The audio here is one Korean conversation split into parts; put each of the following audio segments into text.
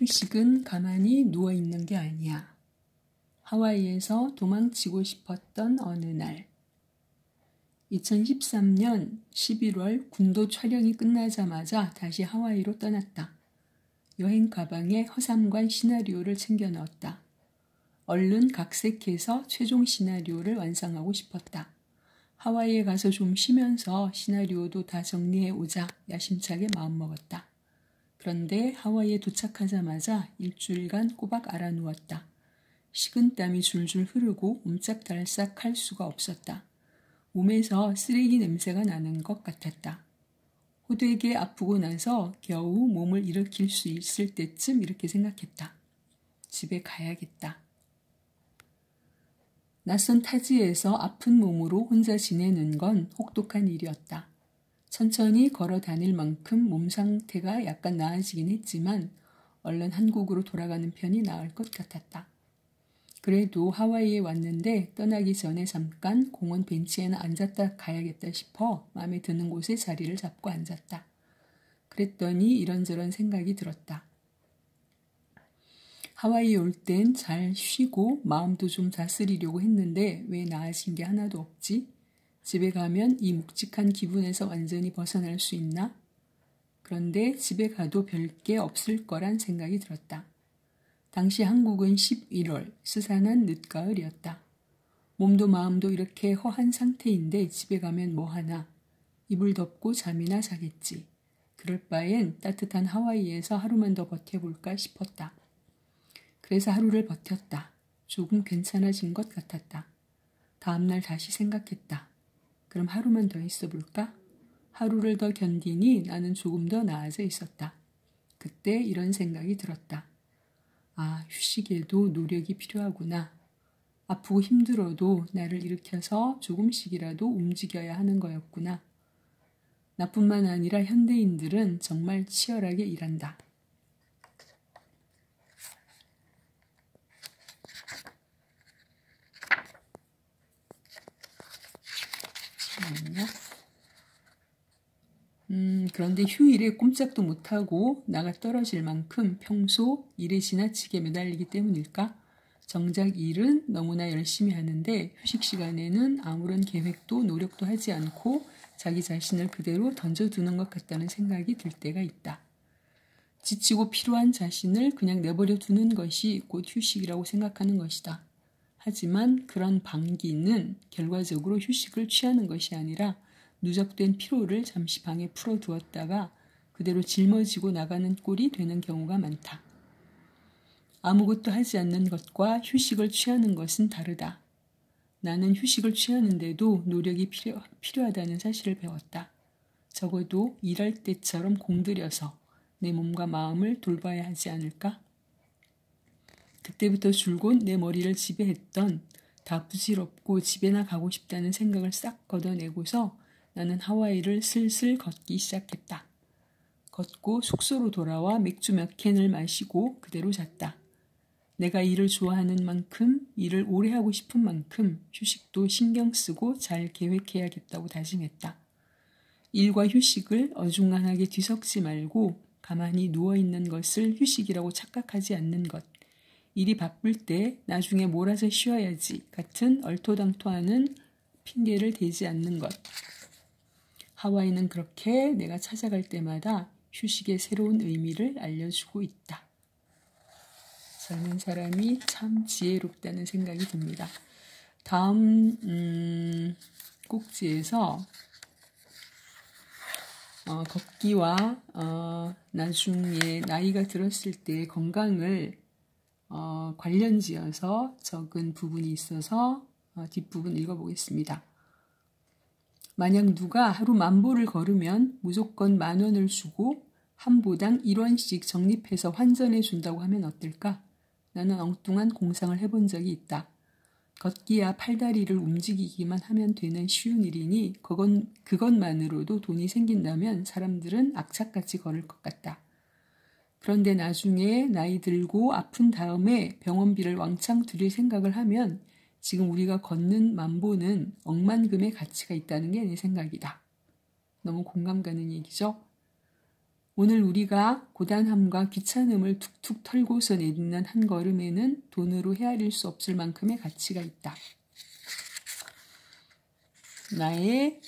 휴식은 가만히 누워있는 게 아니야. 하와이에서 도망치고 싶었던 어느 날. 2013년 11월 군도 촬영이 끝나자마자 다시 하와이로 떠났다. 여행 가방에 허삼관 시나리오를 챙겨 넣었다. 얼른 각색해서 최종 시나리오를 완성하고 싶었다. 하와이에 가서 좀 쉬면서 시나리오도 다 정리해 오자 야심차게 마음먹었다. 그런데 하와이에 도착하자마자 일주일간 꼬박 알아누웠다. 식은땀이 줄줄 흐르고 옴짝달싹 할 수가 없었다. 몸에서 쓰레기 냄새가 나는 것 같았다. 호되게 아프고 나서 겨우 몸을 일으킬 수 있을 때쯤 이렇게 생각했다. 집에 가야겠다. 낯선 타지에서 아픈 몸으로 혼자 지내는 건 혹독한 일이었다. 천천히 걸어 다닐 만큼 몸 상태가 약간 나아지긴 했지만 얼른 한국으로 돌아가는 편이 나을 것 같았다. 그래도 하와이에 왔는데 떠나기 전에 잠깐 공원 벤치에나 앉았다 가야겠다 싶어 마음에 드는 곳에 자리를 잡고 앉았다. 그랬더니 이런저런 생각이 들었다. 하와이에 올 땐 잘 쉬고 마음도 좀 다스리려고 했는데 왜 나아진 게 하나도 없지? 집에 가면 이 묵직한 기분에서 완전히 벗어날 수 있나? 그런데 집에 가도 별게 없을 거란 생각이 들었다. 당시 한국은 11월, 스산한 늦가을이었다. 몸도 마음도 이렇게 허한 상태인데 집에 가면 뭐하나? 이불 덮고 잠이나 자겠지. 그럴 바엔 따뜻한 하와이에서 하루만 더 버텨볼까 싶었다. 그래서 하루를 버텼다. 조금 괜찮아진 것 같았다. 다음날 다시 생각했다. 그럼 하루만 더 있어볼까? 하루를 더 견디니 나는 조금 더 나아져 있었다. 그때 이런 생각이 들었다. 아, 휴식에도 노력이 필요하구나. 아프고 힘들어도 나를 일으켜서 조금씩이라도 움직여야 하는 거였구나. 나뿐만 아니라 현대인들은 정말 치열하게 일한다. 그런데 휴일에 꼼짝도 못하고 나가 떨어질 만큼 평소 일에 지나치게 매달리기 때문일까? 정작 일은 너무나 열심히 하는데 휴식 시간에는 아무런 계획도 노력도 하지 않고 자기 자신을 그대로 던져두는 것 같다는 생각이 들 때가 있다. 지치고 피로한 자신을 그냥 내버려 두는 것이 곧 휴식이라고 생각하는 것이다. 하지만 그런 방기는 결과적으로 휴식을 취하는 것이 아니라 누적된 피로를 잠시 방에 풀어두었다가 그대로 짊어지고 나가는 꼴이 되는 경우가 많다. 아무것도 하지 않는 것과 휴식을 취하는 것은 다르다. 나는 휴식을 취하는데도 노력이 필요하다는 사실을 배웠다. 적어도 일할 때처럼 공들여서 내 몸과 마음을 돌봐야 하지 않을까? 그때부터 줄곧 내 머리를 지배했던 다 부질없고 집에나 가고 싶다는 생각을 싹 걷어내고서 나는 하와이를 슬슬 걷기 시작했다. 걷고 숙소로 돌아와 맥주 몇 캔을 마시고 그대로 잤다. 내가 일을 좋아하는 만큼, 일을 오래 하고 싶은 만큼 휴식도 신경 쓰고 잘 계획해야겠다고 다짐했다. 일과 휴식을 어중간하게 뒤섞지 말고 가만히 누워있는 것을 휴식이라고 착각하지 않는 것. 일이 바쁠 때 나중에 몰아서 쉬어야지 같은 얼토당토하는 핑계를 대지 않는 것. 하와이는 그렇게 내가 찾아갈 때마다 휴식의 새로운 의미를 알려주고 있다. 젊은 사람이 참 지혜롭다는 생각이 듭니다. 다음 꼭지에서 걷기와 나중에 나이가 들었을 때 건강을 관련지어서 적은 부분이 있어서 뒷부분 읽어보겠습니다. 만약 누가 하루 10,000보를 걸으면 무조건 10,000원을 주고 한 보당 1원씩 적립해서 환전해 준다고 하면 어떨까? 나는 엉뚱한 공상을 해본 적이 있다. 걷기야 팔다리를 움직이기만 하면 되는 쉬운 일이니 그것만으로도 돈이 생긴다면 사람들은 악착같이 걸을 것 같다. 그런데 나중에 나이 들고 아픈 다음에 병원비를 왕창 들일 생각을 하면 지금 우리가 걷는 10,000보는 억만금의 가치가 있다는 게 내 생각이다. 너무 공감 가는 얘기죠? 오늘 우리가 고단함과 귀찮음을 툭툭 털고서 내딛는 한 걸음에는 돈으로 헤아릴 수 없을 만큼의 가치가 있다. 나의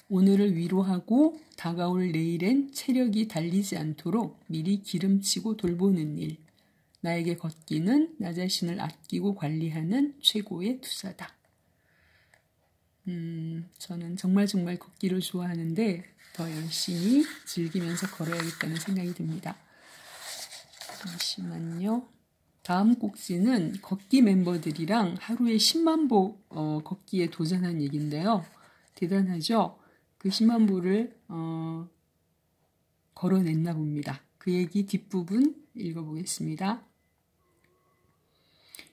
오늘을 위로하고 다가올 내일엔 체력이 달리지 않도록 미리 기름치고 돌보는 일. 나에게 걷기는 나 자신을 아끼고 관리하는 최고의 투자다. 저는 정말 걷기를 좋아하는데 더 열심히 즐기면서 걸어야겠다는 생각이 듭니다. 잠시만요. 다음 꼭지는 걷기 멤버들이랑 하루에 10만 보 걷기에 도전한 얘기인데요. 대단하죠? 그 10만 보를 걸어냈나 봅니다. 그 얘기 뒷부분 읽어보겠습니다.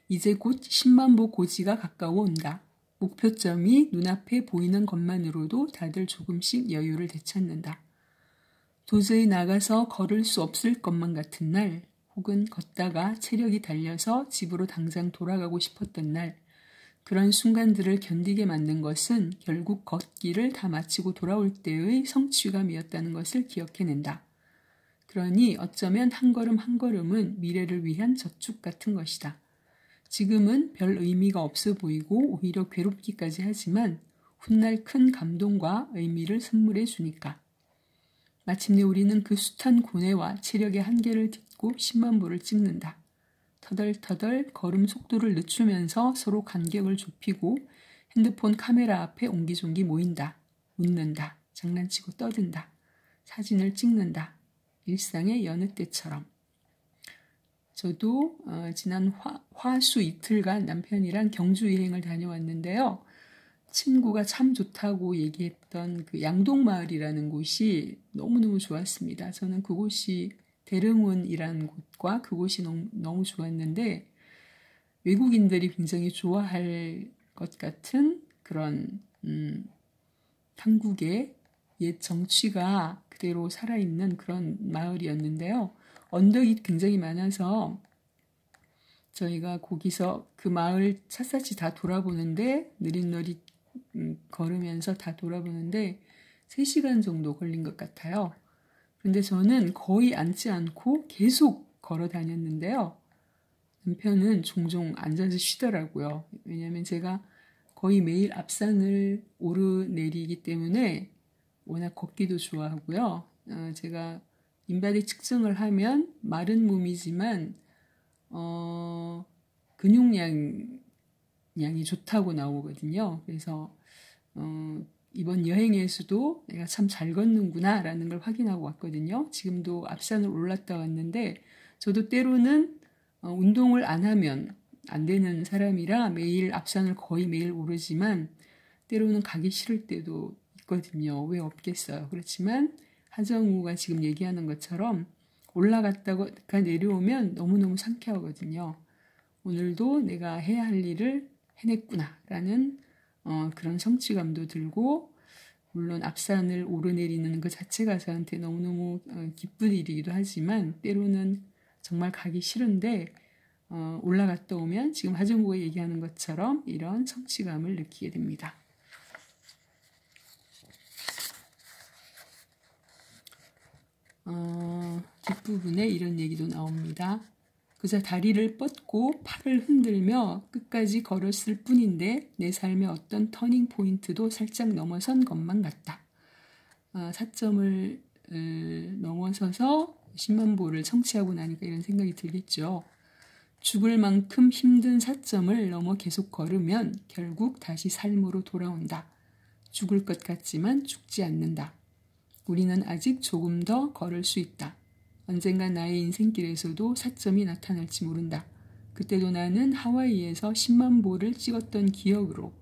이제 곧 10만 보 고지가 가까워 온다. 목표점이 눈앞에 보이는 것만으로도 다들 조금씩 여유를 되찾는다. 도저히 나가서 걸을 수 없을 것만 같은 날, 혹은 걷다가 체력이 달려서 집으로 당장 돌아가고 싶었던 날, 그런 순간들을 견디게 만든 것은 결국 걷기를 다 마치고 돌아올 때의 성취감이었다는 것을 기억해낸다. 그러니 어쩌면 한 걸음 한 걸음은 미래를 위한 저축 같은 것이다. 지금은 별 의미가 없어 보이고 오히려 괴롭기까지 하지만 훗날 큰 감동과 의미를 선물해 주니까. 마침내 우리는 그 숱한 고뇌와 체력의 한계를 딛고 10만 보를 찍는다. 터덜터덜 걸음 속도를 늦추면서 서로 간격을 좁히고 핸드폰 카메라 앞에 옹기종기 모인다. 웃는다. 장난치고 떠든다. 사진을 찍는다. 일상의 여느 때처럼. 저도 지난 화수 이틀간 남편이랑 경주 여행을 다녀왔는데요. 친구가 참 좋다고 얘기했던 그 양동마을이라는 곳이 너무너무 좋았습니다. 저는 그곳이 대릉원이라는 곳과 그곳이 너무 좋았는데 외국인들이 굉장히 좋아할 것 같은 그런 한국의 옛 정취가 그대로 살아있는 그런 마을이었는데요. 언덕이 굉장히 많아서 저희가 거기서 그 마을 샅샅이 다 돌아보는데 느릿느릿 걸으면서 다 돌아보는데 3시간 정도 걸린 것 같아요. 그런데 저는 거의 앉지 않고 계속 걸어 다녔는데요. 남편은 종종 앉아서 쉬더라고요. 왜냐하면 제가 거의 매일 앞산을 오르내리기 때문에 워낙 걷기도 좋아하고요. 제가 인바디 측정을 하면 마른 몸이지만 근육량이 좋다고 나오거든요. 그래서 이번 여행에서도 내가 참 잘 걷는구나 라는 걸 확인하고 왔거든요. 지금도 앞산을 올랐다 왔는데 저도 때로는 운동을 안 하면 안 되는 사람이라 매일 앞산을 거의 매일 오르지만 때로는 가기 싫을 때도 있거든요. 왜 없겠어요. 그렇지만 하정우가 지금 얘기하는 것처럼 올라갔다가 내려오면 너무너무 상쾌하거든요. 오늘도 내가 해야 할 일을 해냈구나 라는 그런 성취감도 들고 물론 앞산을 오르내리는 그 자체가 저한테 너무너무 기쁜 일이기도 하지만 때로는 정말 가기 싫은데 올라갔다 오면 지금 하정우가 얘기하는 것처럼 이런 성취감을 느끼게 됩니다. 뒷부분에 이런 얘기도 나옵니다. 그저 다리를 뻗고 팔을 흔들며 끝까지 걸었을 뿐인데 내 삶의 어떤 터닝 포인트도 살짝 넘어선 것만 같다. 4점을 넘어서서 10만 보를 성취하고 나니까 이런 생각이 들겠죠. 죽을 만큼 힘든 4점을 넘어 계속 걸으면 결국 다시 삶으로 돌아온다. 죽을 것 같지만 죽지 않는다. 우리는 아직 조금 더 걸을 수 있다. 언젠가 나의 인생길에서도 4점이 나타날지 모른다. 그때도 나는 하와이에서 10만 보를 찍었던 기억으로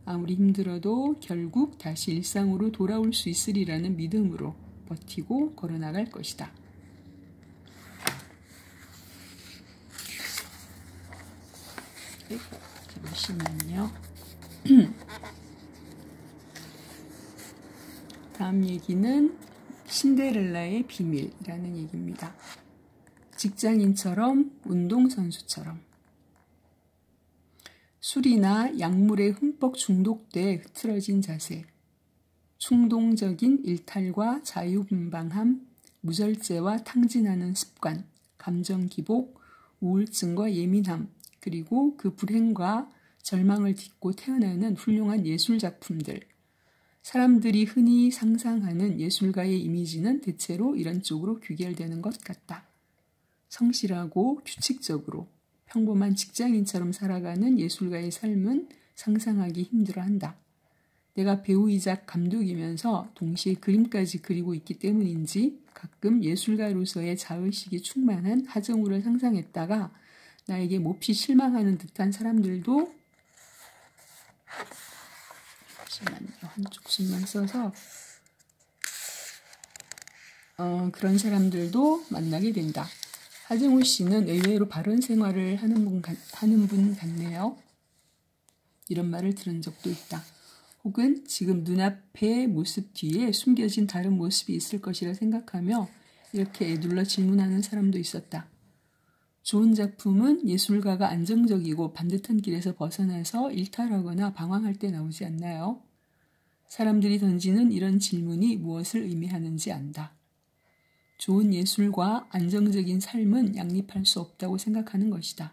아무리 힘들어도 결국 다시 일상으로 돌아올 수 있으리라는 믿음으로 버티고 걸어나갈 것이다. 잠시만요. 다음 얘기는 신데렐라의 비밀이라는 얘기입니다. 직장인처럼 운동선수처럼 술이나 약물에 흠뻑 중독돼 흐트러진 자세, 충동적인 일탈과 자유분방함, 무절제와 탕진하는 습관, 감정 기복, 우울증과 예민함, 그리고 그 불행과 절망을 딛고 태어나는 훌륭한 예술 작품들. 사람들이 흔히 상상하는 예술가의 이미지는 대체로 이런 쪽으로 귀결되는 것 같다. 성실하고 규칙적으로 평범한 직장인처럼 살아가는 예술가의 삶은 상상하기 힘들어한다. 내가 배우이자 감독이면서 동시에 그림까지 그리고 있기 때문인지 가끔 예술가로서의 자의식이 충만한 하정우를 상상했다가 나에게 몹시 실망하는 듯한 사람들도 잠시만요. 한쪽 손만 써서 그런 사람들도 만나게 된다. 하정우 씨는 의외로 바른 생활을 하는 분 같네요. 이런 말을 들은 적도 있다. 혹은 지금 눈앞의 모습 뒤에 숨겨진 다른 모습이 있을 것이라 생각하며 이렇게 애둘러 질문하는 사람도 있었다. 좋은 작품은 예술가가 안정적이고 반듯한 길에서 벗어나서 일탈하거나 방황할 때 나오지 않나요? 사람들이 던지는 이런 질문이 무엇을 의미하는지 안다. 좋은 예술과 안정적인 삶은 양립할 수 없다고 생각하는 것이다.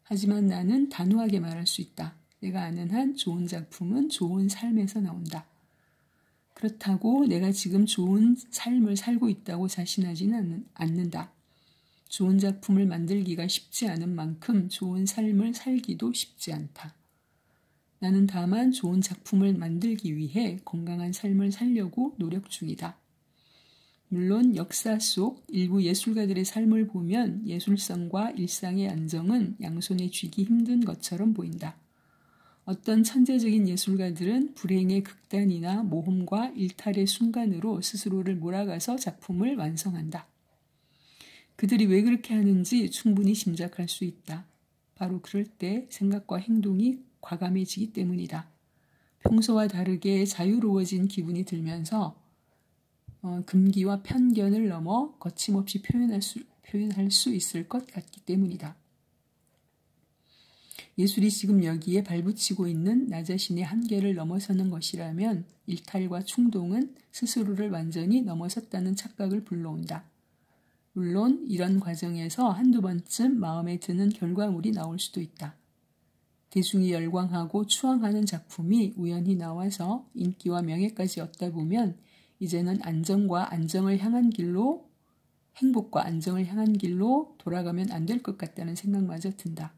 하지만 나는 단호하게 말할 수 있다. 내가 아는 한 좋은 작품은 좋은 삶에서 나온다. 그렇다고 내가 지금 좋은 삶을 살고 있다고 자신하지는 않는다. 좋은 작품을 만들기가 쉽지 않은 만큼 좋은 삶을 살기도 쉽지 않다. 나는 다만 좋은 작품을 만들기 위해 건강한 삶을 살려고 노력 중이다. 물론 역사 속 일부 예술가들의 삶을 보면 예술성과 일상의 안정은 양손에 쥐기 힘든 것처럼 보인다. 어떤 천재적인 예술가들은 불행의 극단이나 모험과 일탈의 순간으로 스스로를 몰아가서 작품을 완성한다. 그들이 왜 그렇게 하는지 충분히 짐작할 수 있다. 바로 그럴 때 생각과 행동이 과감해지기 때문이다. 평소와 다르게 자유로워진 기분이 들면서 금기와 편견을 넘어 거침없이 표현할 수 있을 것 같기 때문이다. 예술이 지금 여기에 발붙이고 있는 나 자신의 한계를 넘어서는 것이라면 일탈과 충동은 스스로를 완전히 넘어섰다는 착각을 불러온다. 물론 이런 과정에서 한두 번쯤 마음에 드는 결과물이 나올 수도 있다. 대중이 열광하고 추앙하는 작품이 우연히 나와서 인기와 명예까지 얻다 보면 이제는 행복과 안정을 향한 길로 돌아가면 안 될 것 같다는 생각마저 든다.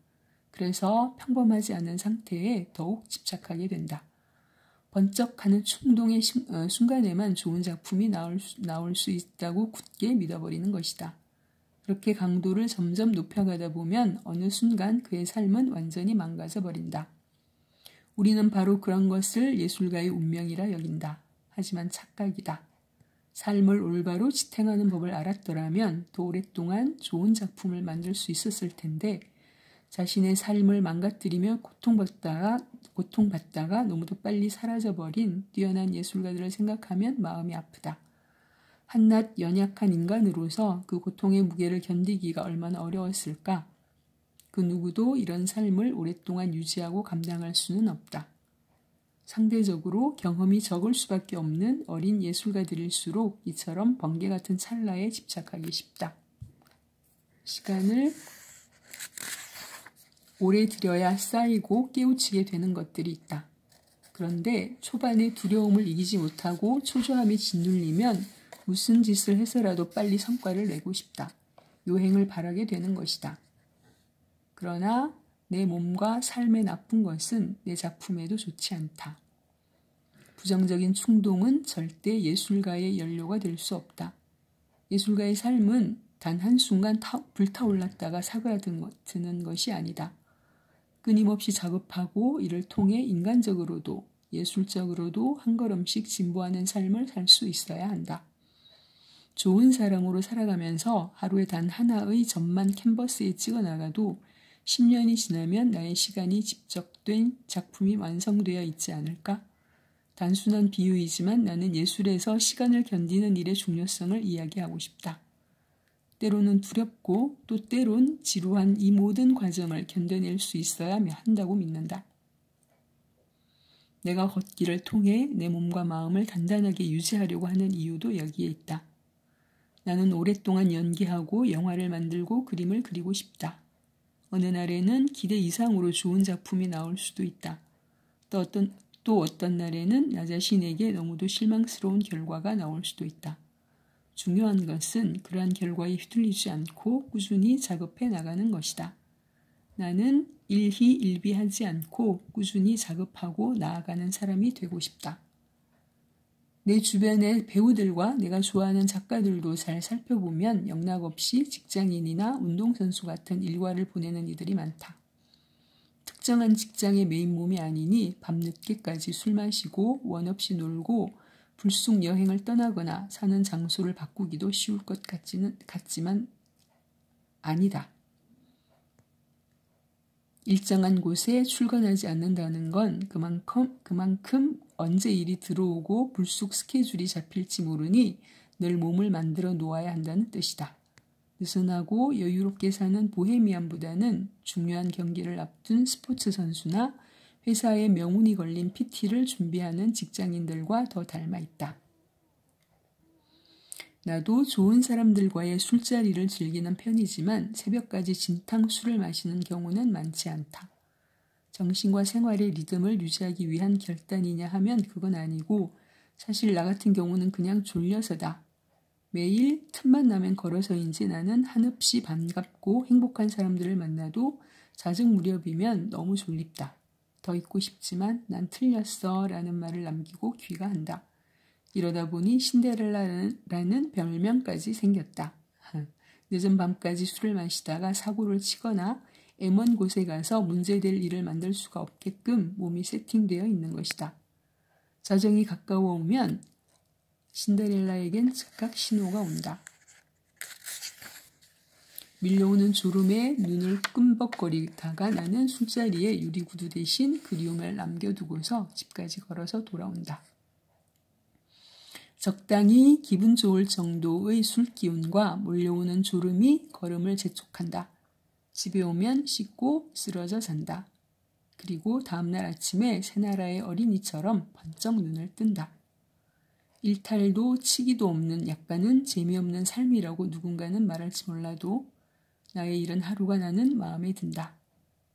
그래서 평범하지 않은 상태에 더욱 집착하게 된다. 번쩍하는 충동의 순간에만 좋은 작품이 나올 수 있다고 굳게 믿어버리는 것이다. 그렇게 강도를 점점 높여가다 보면 어느 순간 그의 삶은 완전히 망가져 버린다. 우리는 바로 그런 것을 예술가의 운명이라 여긴다. 하지만 착각이다. 삶을 올바로 지탱하는 법을 알았더라면 더 오랫동안 좋은 작품을 만들 수 있었을 텐데 자신의 삶을 망가뜨리며 고통받다가 너무도 빨리 사라져버린 뛰어난 예술가들을 생각하면 마음이 아프다. 한낱 연약한 인간으로서 그 고통의 무게를 견디기가 얼마나 어려웠을까? 그 누구도 이런 삶을 오랫동안 유지하고 감당할 수는 없다. 상대적으로 경험이 적을 수밖에 없는 어린 예술가들일수록 이처럼 번개 같은 찰나에 집착하기 쉽다. 시간을 오래 들여야 쌓이고 깨우치게 되는 것들이 있다. 그런데 초반에 두려움을 이기지 못하고 초조함에 짓눌리면 무슨 짓을 해서라도 빨리 성과를 내고 싶다. 요행을 바라게 되는 것이다. 그러나 내 몸과 삶에 나쁜 것은 내 작품에도 좋지 않다. 부정적인 충동은 절대 예술가의 연료가 될 수 없다. 예술가의 삶은 단 한순간 불타올랐다가 사그라드는 것이 아니다. 끊임없이 작업하고 이를 통해 인간적으로도 예술적으로도 한 걸음씩 진보하는 삶을 살 수 있어야 한다. 좋은 사람으로 살아가면서 하루에 단 하나의 점만 캔버스에 찍어나가도 10년이 지나면 나의 시간이 집적된 작품이 완성되어 있지 않을까? 단순한 비유이지만 나는 예술에서 시간을 견디는 일의 중요성을 이야기하고 싶다. 때로는 두렵고 또 때론 지루한 이 모든 과정을 견뎌낼 수 있어야 한다고 믿는다. 내가 걷기를 통해 내 몸과 마음을 단단하게 유지하려고 하는 이유도 여기에 있다. 나는 오랫동안 연기하고 영화를 만들고 그림을 그리고 싶다. 어느 날에는 기대 이상으로 좋은 작품이 나올 수도 있다. 또 어떤 날에는 나 자신에게 너무도 실망스러운 결과가 나올 수도 있다. 중요한 것은 그러한 결과에 휘둘리지 않고 꾸준히 작업해 나가는 것이다. 나는 일희일비하지 않고 꾸준히 작업하고 나아가는 사람이 되고 싶다. 내 주변의 배우들과 내가 좋아하는 작가들도 잘 살펴보면 영락없이 직장인이나 운동선수 같은 일과를 보내는 이들이 많다. 특정한 직장에 매인 몸이 아니니 밤늦게까지 술 마시고 원 없이 놀고 불쑥 여행을 떠나거나 사는 장소를 바꾸기도 쉬울 것 같지만 아니다. 일정한 곳에 출근하지 않는다는 건 그만큼 언제 일이 들어오고 불쑥 스케줄이 잡힐지 모르니 늘 몸을 만들어 놓아야 한다는 뜻이다. 느슨하고 여유롭게 사는 보헤미안보다는 중요한 경기를 앞둔 스포츠 선수나 회사에 명운이 걸린 PT를 준비하는 직장인들과 더 닮아 있다. 나도 좋은 사람들과의 술자리를 즐기는 편이지만 새벽까지 진탕 술을 마시는 경우는 많지 않다. 정신과 생활의 리듬을 유지하기 위한 결단이냐 하면 그건 아니고 사실 나 같은 경우는 그냥 졸려서다. 매일 틈만 나면 걸어서인지 나는 한없이 반갑고 행복한 사람들을 만나도 자정 무렵이면 너무 졸립다. 더 있고 싶지만 난 틀렸어 라는 말을 남기고 귀가한다. 이러다 보니 신데렐라라는 별명까지 생겼다. 늦은 밤까지 술을 마시다가 사고를 치거나 애먼 곳에 가서 문제될 일을 만들 수가 없게끔 몸이 세팅되어 있는 것이다. 자정이 가까워 오면 신데렐라에겐 즉각 신호가 온다. 밀려오는 졸음에 눈을 끔벅거리다가 나는 술자리에 유리구두 대신 그리움을 남겨두고서 집까지 걸어서 돌아온다. 적당히 기분 좋을 정도의 술기운과 몰려오는 졸음이 걸음을 재촉한다. 집에 오면 씻고 쓰러져 잔다. 그리고 다음날 아침에 새나라의 어린이처럼 번쩍 눈을 뜬다. 일탈도 치기도 없는 약간은 재미없는 삶이라고 누군가는 말할지 몰라도 나의 이런 하루가 나는 마음에 든다.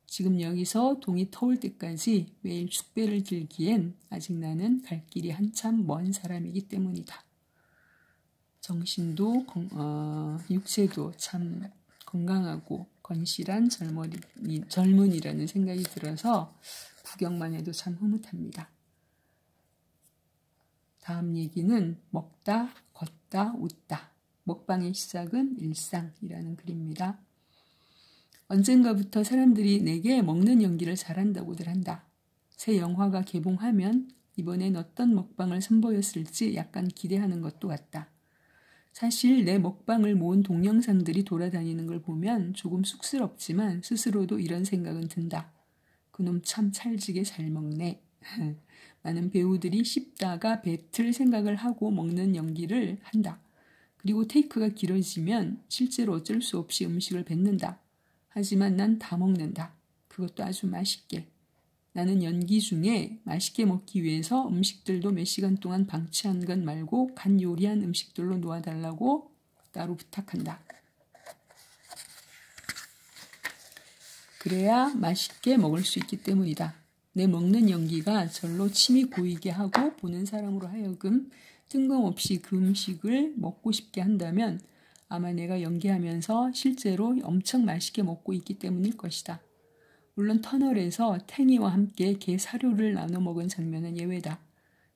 지금 여기서 동이 터올 때까지 매일 축배를 들기엔 아직 나는 갈 길이 한참 먼 사람이기 때문이다. 정신도 육체도 참 건강하고 건실한 젊은이라는 생각이 들어서 구경만 해도 참 흐뭇합니다. 다음 얘기는 먹다, 걷다, 웃다. 먹방의 시작은 일상이라는 글입니다. 언젠가부터 사람들이 내게 먹는 연기를 잘한다고들 한다. 새 영화가 개봉하면 이번엔 어떤 먹방을 선보였을지 약간 기대하는 것도 같다. 사실 내 먹방을 모은 동영상들이 돌아다니는 걸 보면 조금 쑥스럽지만 스스로도 이런 생각은 든다. 그놈 참 찰지게 잘 먹네. 많은 배우들이 씹다가 뱉을 생각을 하고 먹는 연기를 한다. 그리고 테이크가 길어지면 실제로 어쩔 수 없이 음식을 뱉는다. 하지만 난 다 먹는다. 그것도 아주 맛있게. 나는 연기 중에 맛있게 먹기 위해서 음식들도 몇 시간 동안 방치한 것 말고 간 요리한 음식들로 놓아달라고 따로 부탁한다. 그래야 맛있게 먹을 수 있기 때문이다. 내 먹는 연기가 절로 침이 고이게 하고 보는 사람으로 하여금 뜬금없이 그 음식을 먹고 싶게 한다면 아마 내가 연기하면서 실제로 엄청 맛있게 먹고 있기 때문일 것이다. 물론 터널에서 탱이와 함께 게 사료를 나눠 먹은 장면은 예외다.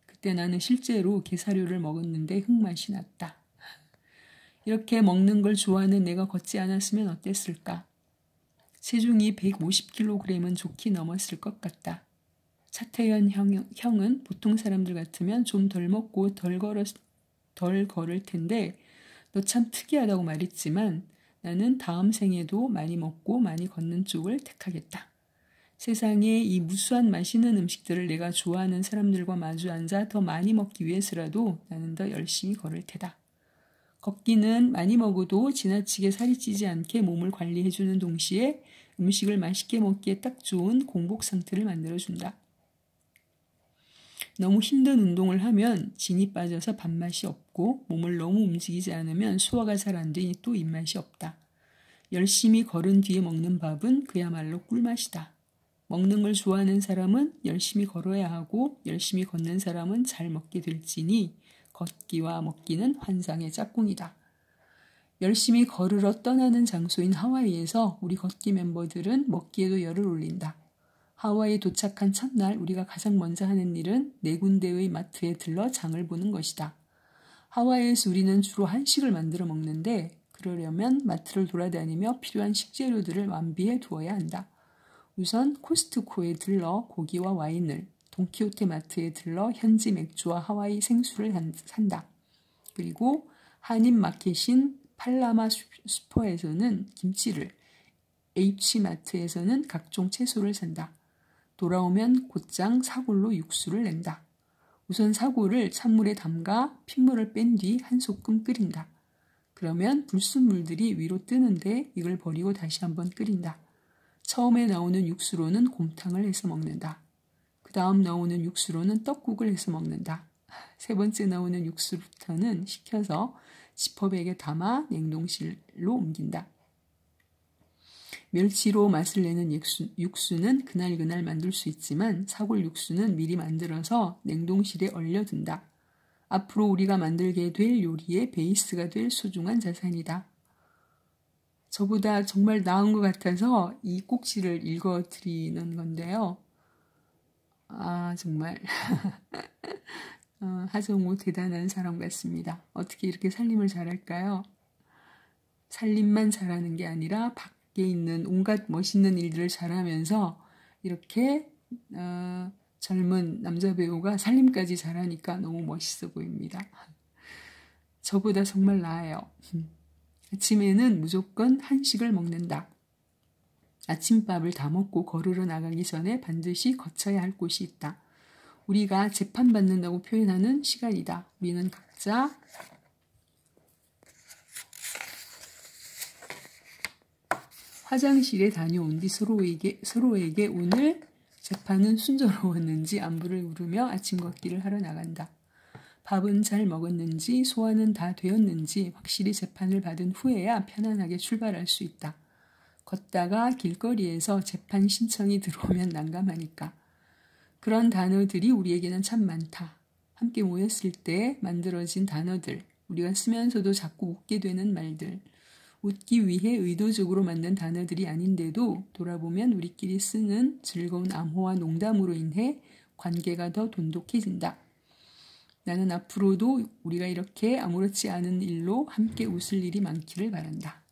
그때 나는 실제로 게 사료를 먹었는데 흙맛이 났다. 이렇게 먹는 걸 좋아하는 내가 걷지 않았으면 어땠을까? 체중이 150kg은 좋게 넘었을 것 같다. 차태현 형은 보통 사람들 같으면 좀 덜 먹고 덜 걸을 텐데 너 참 특이하다고 말했지만 나는 다음 생에도 많이 먹고 많이 걷는 쪽을 택하겠다. 세상에 이 무수한 맛있는 음식들을 내가 좋아하는 사람들과 마주 앉아 더 많이 먹기 위해서라도 나는 더 열심히 걸을 테다. 걷기는 많이 먹어도 지나치게 살이 찌지 않게 몸을 관리해주는 동시에 음식을 맛있게 먹기에 딱 좋은 공복 상태를 만들어준다. 너무 힘든 운동을 하면 진이 빠져서 밥맛이 없고 몸을 너무 움직이지 않으면 소화가 잘 안 되니 또 입맛이 없다. 열심히 걸은 뒤에 먹는 밥은 그야말로 꿀맛이다. 먹는 걸 좋아하는 사람은 열심히 걸어야 하고 열심히 걷는 사람은 잘 먹게 될지니 걷기와 먹기는 환상의 짝꿍이다. 열심히 걸으러 떠나는 장소인 하와이에서 우리 걷기 멤버들은 먹기에도 열을 올린다. 하와이에 도착한 첫날 우리가 가장 먼저 하는 일은 4군데의 마트에 들러 장을 보는 것이다. 하와이에서 우리는 주로 한식을 만들어 먹는데 그러려면 마트를 돌아다니며 필요한 식재료들을 완비해 두어야 한다. 우선 코스트코에 들러 고기와 와인을, 돈키호테 마트에 들러 현지 맥주와 하와이 생수를 산다. 그리고 한인마켓인 팔라마 슈퍼에서는 김치를, H마트에서는 각종 채소를 산다. 돌아오면 곧장 사골로 육수를 낸다. 우선 사골을 찬물에 담가 핏물을 뺀 뒤 한 소끔 끓인다. 그러면 불순물들이 위로 뜨는데 이걸 버리고 다시 한번 끓인다. 처음에 나오는 육수로는 곰탕을 해서 먹는다. 그 다음 나오는 육수로는 떡국을 해서 먹는다. 세 번째 나오는 육수부터는 식혀서 지퍼백에 담아 냉동실로 옮긴다. 멸치로 맛을 내는 육수는 그날 만들 수 있지만 사골 육수는 미리 만들어서 냉동실에 얼려둔다. 앞으로 우리가 만들게 될 요리의 베이스가 될 소중한 자산이다. 저보다 정말 나은 것 같아서 이 꼭지를 읽어드리는 건데요. 정말 하정우 대단한 사람 같습니다. 어떻게 이렇게 살림을 잘할까요? 살림만 잘하는 게 아니라 밖에 있는 온갖 멋있는 일들을 잘하면서 이렇게 젊은 남자 배우가 살림까지 잘하니까 너무 멋있어 보입니다. 저보다 정말 나아요. 아침에는 무조건 한식을 먹는다. 아침밥을 다 먹고 걸으러 나가기 전에 반드시 거쳐야 할 곳이 있다. 우리가 재판받는다고 표현하는 시간이다. 우리는 각자 화장실에 다녀온 뒤 서로에게 오늘 재판은 순조로웠는지 안부를 물으며 아침 걷기를 하러 나간다. 밥은 잘 먹었는지 소화는 다 되었는지 확실히 재판을 받은 후에야 편안하게 출발할 수 있다. 걷다가 길거리에서 재판 신청이 들어오면 난감하니까. 그런 단어들이 우리에게는 참 많다. 함께 모였을 때 만들어진 단어들, 우리가 쓰면서도 자꾸 웃게 되는 말들, 웃기 위해 의도적으로 만든 단어들이 아닌데도 돌아보면 우리끼리 쓰는 즐거운 암호와 농담으로 인해 관계가 더 돈독해진다. 나는 앞으로도 우리가 이렇게 아무렇지 않은 일로 함께 웃을 일이 많기를 바란다.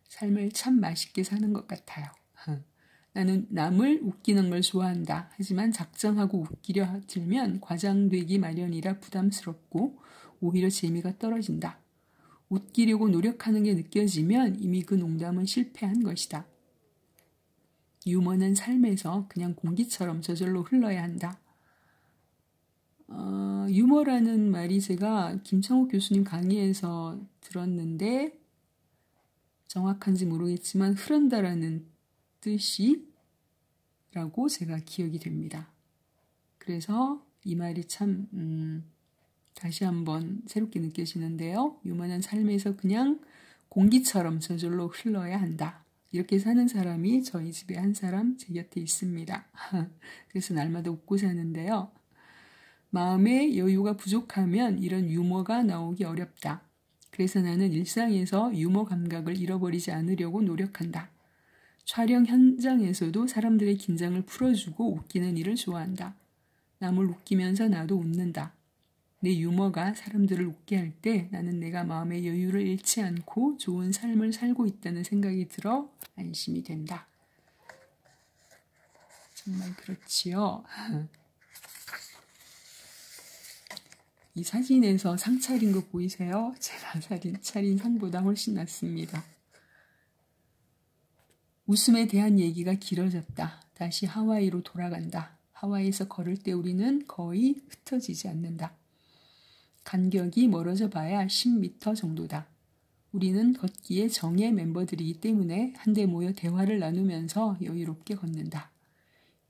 삶을 참 맛있게 사는 것 같아요. 나는 남을 웃기는 걸 좋아한다. 하지만 작정하고 웃기려 들면 과장되기 마련이라 부담스럽고 오히려 재미가 떨어진다. 웃기려고 노력하는 게 느껴지면 이미 그 농담은 실패한 것이다. 유머는 삶에서 그냥 공기처럼 저절로 흘러야 한다. 유머라는 말이 제가 김창욱 교수님 강의에서 들었는데 정확한지 모르겠지만 흐른다라는 뜻이라고 제가 기억이 됩니다. 그래서 이 말이 참 다시 한번 새롭게 느껴지는데요. 유머는 삶에서 그냥 공기처럼 저절로 흘러야 한다. 이렇게 사는 사람이 저희 집에 한 사람 제 곁에 있습니다. 그래서 날마다 웃고 사는데요. 마음의 여유가 부족하면 이런 유머가 나오기 어렵다. 그래서 나는 일상에서 유머 감각을 잃어버리지 않으려고 노력한다. 촬영 현장에서도 사람들의 긴장을 풀어주고 웃기는 일을 좋아한다. 남을 웃기면서 나도 웃는다. 내 유머가 사람들을 웃게 할 때 나는 내가 마음의 여유를 잃지 않고 좋은 삶을 살고 있다는 생각이 들어 안심이 된다. 정말 그렇지요. 이 사진에서 상 차린 거 보이세요? 제가 차린 상보다 훨씬 낫습니다. 웃음에 대한 얘기가 길어졌다. 다시 하와이로 돌아간다. 하와이에서 걸을 때 우리는 거의 흩어지지 않는다. 간격이 멀어져 봐야 10m 정도다. 우리는 걷기에 정예 멤버들이기 때문에 한데 모여 대화를 나누면서 여유롭게 걷는다.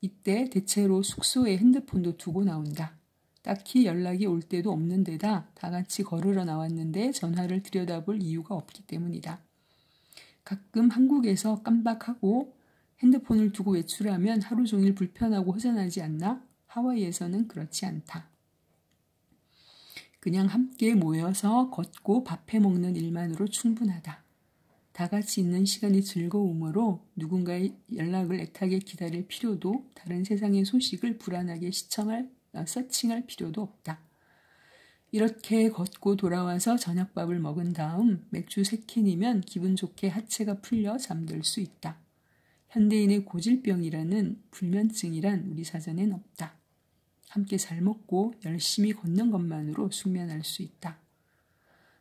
이때 대체로 숙소에 핸드폰도 두고 나온다. 딱히 연락이 올 때도 없는 데다 다 같이 걸으러 나왔는데 전화를 들여다볼 이유가 없기 때문이다. 가끔 한국에서 깜박하고 핸드폰을 두고 외출하면 하루 종일 불편하고 허전하지 않나? 하와이에서는 그렇지 않다. 그냥 함께 모여서 걷고 밥해 먹는 일만으로 충분하다. 다 같이 있는 시간이 즐거움으로 누군가의 연락을 애타게 기다릴 필요도 다른 세상의 소식을 불안하게 서칭할 필요도 없다. 이렇게 걷고 돌아와서 저녁밥을 먹은 다음 맥주 3캔이면 기분 좋게 하체가 풀려 잠들 수 있다. 현대인의 고질병이라는 불면증이란 우리 사전엔 없다. 함께 잘 먹고 열심히 걷는 것만으로 숙면할 수 있다.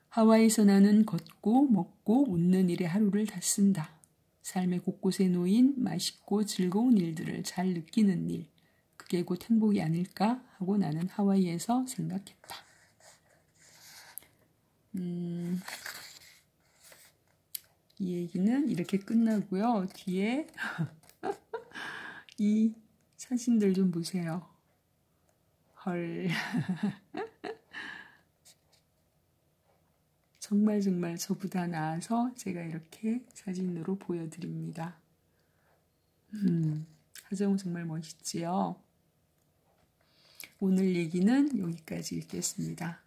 하와이에서 나는 걷고 먹고 웃는 일에 하루를 다 쓴다. 삶의 곳곳에 놓인 맛있고 즐거운 일들을 잘 느끼는 일. 그게 곧 행복이 아닐까 하고 나는 하와이에서 생각했다. 이 얘기는 이렇게 끝나고요. 뒤에 이 사진들 좀 보세요. 헐. 정말 저보다 나아서 제가 이렇게 사진으로 보여드립니다. 하정우 정말 멋있지요? 오늘 얘기는 여기까지 읽겠습니다.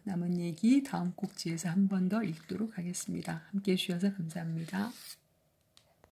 남은 얘기 다음 꼭지에서 한 번 더 읽도록 하겠습니다. 함께 해주셔서 감사합니다.